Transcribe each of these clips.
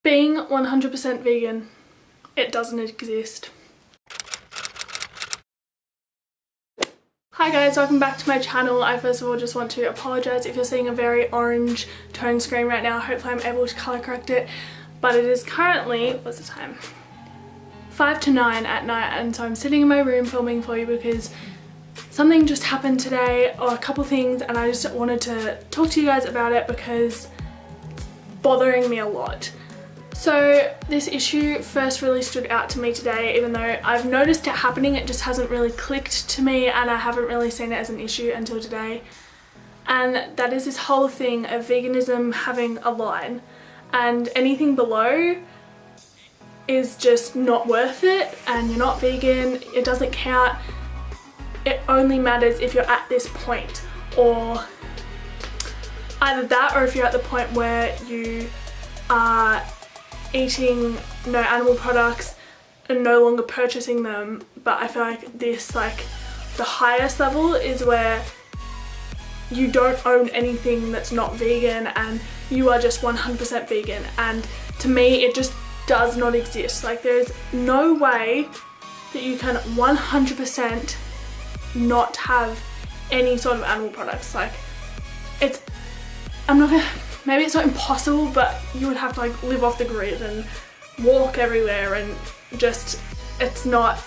Being 100% vegan, it doesn't exist. Hi guys, welcome back to my channel. I first of all just want to apologise if you're seeing a very orange tone screen right now. Hopefully I'm able to colour correct it, but it is currently, what's the time? 5 to 9 at night, and so I'm sitting in my room filming for you because something just happened today, or a couple things, and I just wanted to talk to you guys about it because it's bothering me a lot. So this issue first really stood out to me today, even though I've noticed it happening, it just hasn't really clicked to me and I haven't really seen it as an issue until today. And that is this whole thing of veganism having a line, and anything below is just not worth it, and you're not vegan, it doesn't count, it only matters if you're at this point, or either that, or if you're at the point where you are eating no animal products and no longer purchasing them. But I feel like this, like the highest level, is where you don't own anything that's not vegan and you are just 100% vegan, and to me it just does not exist. Like there's no way that you can 100% not have any sort of animal products. Like it's, I'm not gonna, maybe it's not impossible, but you would have to like live off the grid and walk everywhere, and just, it's not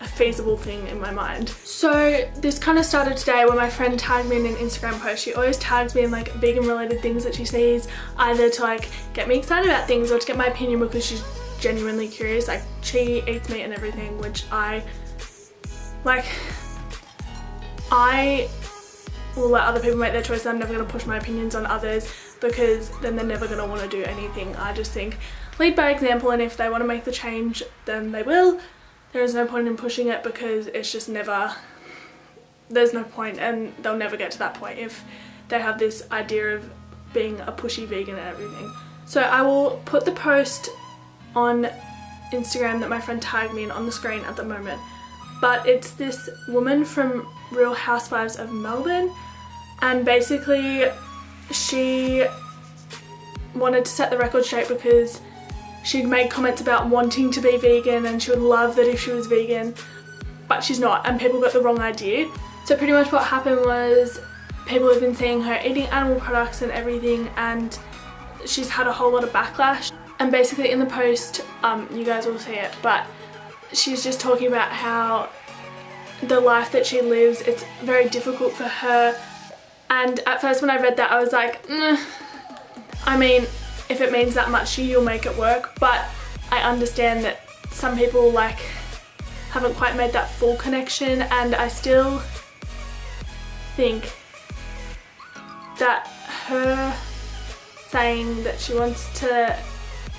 a feasible thing in my mind. So this kind of started today when my friend tagged me in an Instagram post. She always tags me in like vegan related things that she sees, either to like get me excited about things or to get my opinion because she's genuinely curious. Like she eats meat and everything, which I will let other people make their choices. I'm never going to push my opinions on others because then they're never going to want to do anything. I just think lead by example, and if they want to make the change then they will. There is no point in pushing it because it's just never, there's no point, and they'll never get to that point if they have this idea of being a pushy vegan and everything. So I will put the post on Instagram that my friend tagged me in on the screen at the moment, but it's this woman from Real Housewives of Melbourne, and basically she wanted to set the record straight because she'd made comments about wanting to be vegan and she would love that if she was vegan, but she's not, and people got the wrong idea. So pretty much what happened was people have been seeing her eating animal products and everything, and she's had a whole lot of backlash. And basically in the post, you guys will see it, but she's just talking about how the life that she lives, it's very difficult for her. And at first when I read that I was like, I mean, if it means that much to you, you'll make it work. But I understand that some people like haven't quite made that full connection, and I still think that her saying that she wants to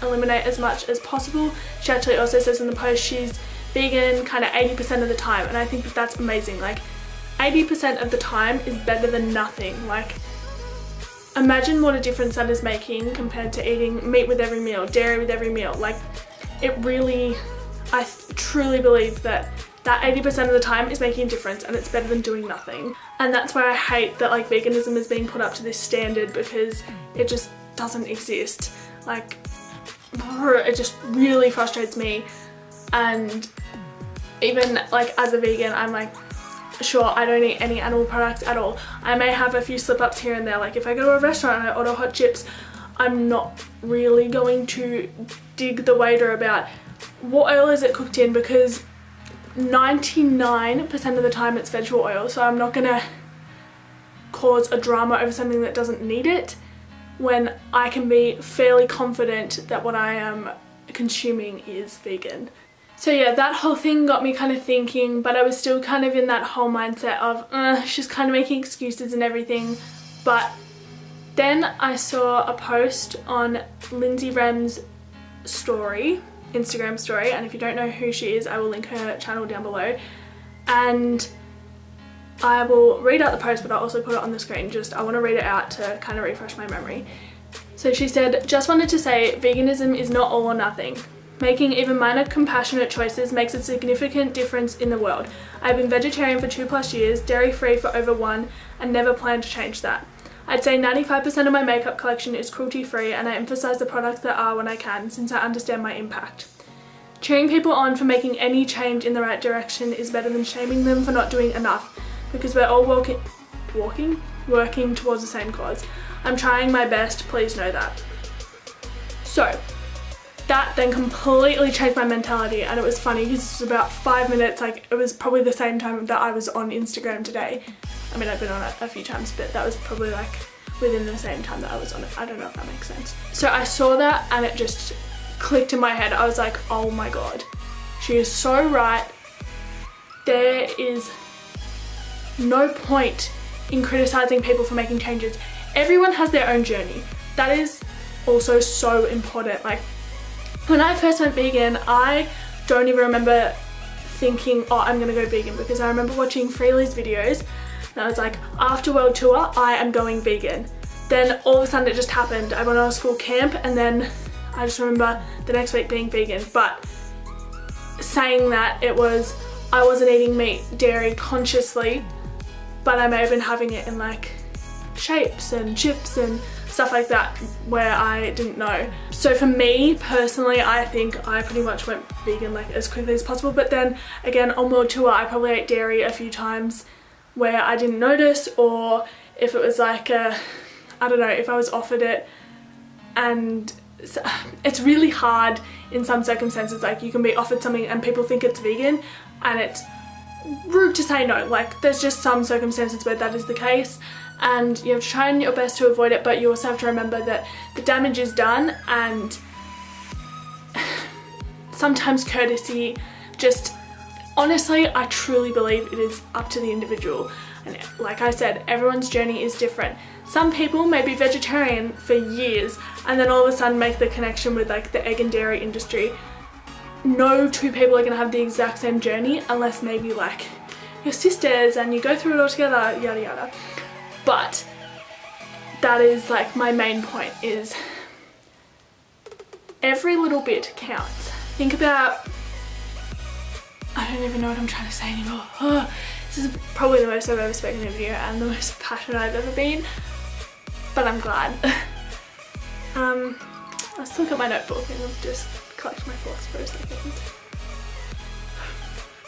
eliminate as much as possible, she actually also says in the post she's vegan kind of 80% of the time, and I think that that's amazing. Like 80% of the time is better than nothing. Like imagine what a difference that is making compared to eating meat with every meal, dairy with every meal. Like it really, I truly believe that that 80% of the time is making a difference, and it's better than doing nothing. And that's why I hate that like veganism is being put up to this standard, because it just doesn't exist. Like it just really frustrates me. And even like as a vegan, I'm like, sure, I don't eat any animal products at all. I may have a few slip-ups here and there, like if I go to a restaurant and I order hot chips, I'm not really going to dig the waiter about what oil is it cooked in, because 99% of the time it's vegetable oil, so I'm not gonna cause a drama over something that doesn't need it when I can be fairly confident that what I am consuming is vegan. So yeah, that whole thing got me kind of thinking, but I was still kind of in that whole mindset of she's kind of making excuses and everything. But then I saw a post on Lindsay Rem's story, Instagram story, and if you don't know who she is, I will link her channel down below, and I will read out the post, but I'll also put it on the screen. Just I want to read it out to kind of refresh my memory. So she said, "Just wanted to say veganism is not all or nothing. Making even minor compassionate choices makes a significant difference in the world. I've been vegetarian for 2+ years, dairy free for over 1, and never plan to change that. I'd say 95% of my makeup collection is cruelty free, and I emphasize the products that are when I can, since I understand my impact. Cheering people on for making any change in the right direction is better than shaming them for not doing enough, because we're all working towards the same cause. I'm trying my best, please know that. So that then completely changed my mentality, and it was funny because it was about 5 minutes, like it was probably the same time that I was on Instagram today. I mean, I've been on it a few times, but that was probably like within the same time that I was on it. I don't know if that makes sense. So I saw that and it just clicked in my head. I was like, oh my God, she is so right. There is no point in criticizing people for making changes. Everyone has their own journey. That is also so important. Like when I first went vegan, I don't even remember thinking, oh, I'm gonna go vegan, because I remember watching Freely's videos and I was like, after World Tour, I am going vegan. Then all of a sudden it just happened. I went on a school camp and then I just remember the next week being vegan. But saying that, it was, I wasn't eating meat, dairy consciously, but I may have been having it in like shapes and chips and stuff like that where I didn't know. So for me personally, I think I pretty much went vegan like as quickly as possible. But then again, on World Tour, I probably ate dairy a few times where I didn't notice, or if it was like I don't know, if I was offered it. And it's really hard in some circumstances, like you can be offered something and people think it's vegan and it's rude to say no. Like there's just some circumstances where that is the case, and you have to try your best to avoid it, but you also have to remember that the damage is done, and sometimes courtesy, just honestly, I truly believe it is up to the individual. And like I said, everyone's journey is different. Some people may be vegetarian for years and then all of a sudden make the connection with like the egg and dairy industry. No two people are gonna have the exact same journey unless maybe like you're sisters and you go through it all together, yada yada. But that is like my main point, is every little bit counts. Think about, I don't even know what I'm trying to say anymore. This is probably the most I've ever spoken in a video and the most passionate I've ever been, but I'm glad. Let's look at my notebook and I'll just collect my thoughts for a second.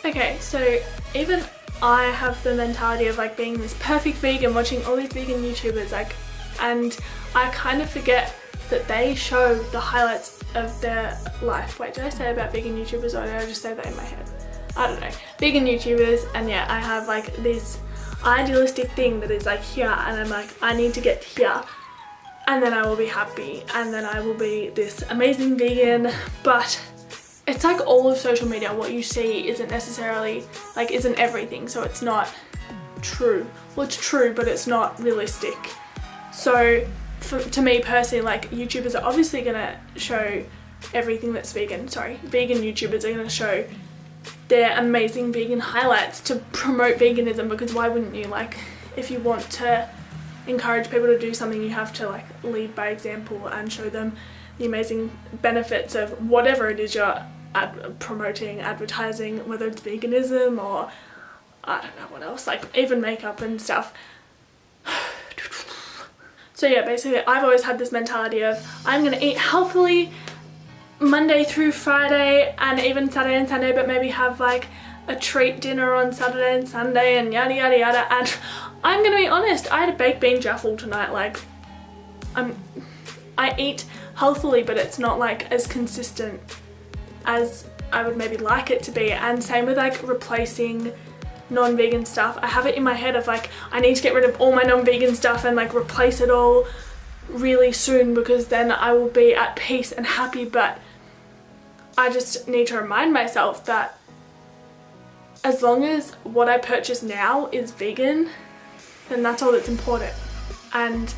Okay, so even I have the mentality of like being this perfect vegan, watching all these vegan YouTubers, like, and I kind of forget that they show the highlights of their life. Wait, did I say about vegan YouTubers, or did I just say that in my head? I don't know. Vegan YouTubers, and yeah, I have like this idealistic thing that is like here, and I'm like, I need to get here and then I will be happy and then I will be this amazing vegan. But it's like all of social media, what you see isn't necessarily like, isn't everything, so it's not true. Well, it's true, but it's not realistic. So to me personally, like YouTubers are obviously gonna show everything that's vegan. Vegan YouTubers are gonna show their amazing vegan highlights to promote veganism, because why wouldn't you? Like, if you want to encourage people to do something, you have to like lead by example and show them the amazing benefits of whatever it is you're promoting, advertising, whether it's veganism or I don't know what else, like even makeup and stuff. So yeah, basically I've always had this mentality of I'm gonna eat healthily Monday through Friday and even Saturday and Sunday, but maybe have like a treat dinner on Saturday and Sunday and yada yada yada. And I'm gonna be honest, I had a baked bean jaffle tonight. Like I eat healthily, but it's not like as consistent as I would maybe like it to be. And same with like replacing non-vegan stuff. I have it in my head of like, I need to get rid of all my non-vegan stuff and like replace it all really soon, because then I will be at peace and happy. But I just need to remind myself that as long as what I purchase now is vegan, then that's all that's important. And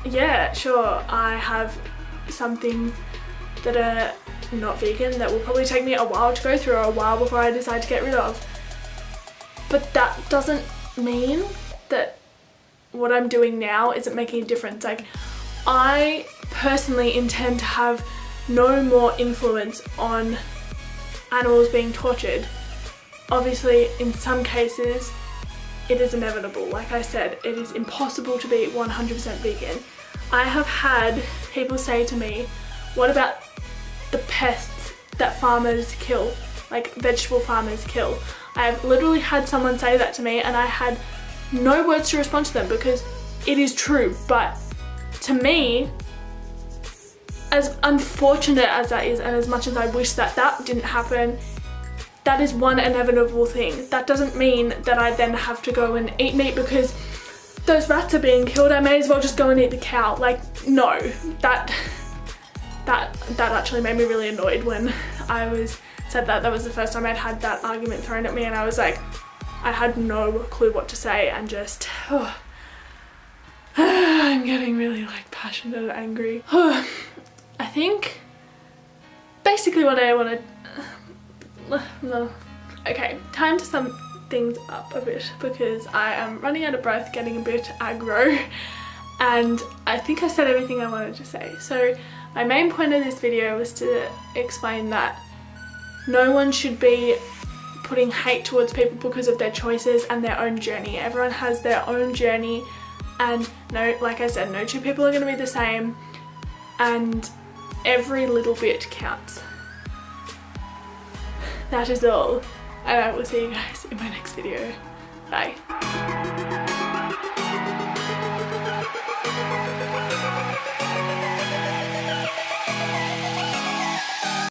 yeah, sure, I have some things that are not vegan that will probably take me a while to go through, or a while before I decide to get rid of. But that doesn't mean that what I'm doing now isn't making a difference. Like, I personally intend to have no more influence on animals being tortured. Obviously, in some cases, it is inevitable. Like I said, it is impossible to be 100% vegan. I have had people say to me, what about the pests that farmers kill, like vegetable farmers kill? I have literally had someone say that to me and I had no words to respond to them because it is true. But to me, as unfortunate as that is, and as much as I wish that that didn't happen, that is one inevitable thing. That doesn't mean that I then have to go and eat meat because those rats are being killed. I may as well just go and eat the cow. Like, no, that actually made me really annoyed when I said that. That was the first time I'd had that argument thrown at me, and I was like, I had no clue what to say, and just, I'm getting really like passionate and angry. I think basically what I want to, okay, time to sum things up a bit because I am running out of breath, getting a bit aggro, and I think I said everything I wanted to say. So my main point of this video was to explain that no one should be putting hate towards people because of their choices and their own journey. Everyone has their own journey, and no, like I said, no two people are going to be the same, and every little bit counts. That is all, and I will see you guys in my next video. Bye.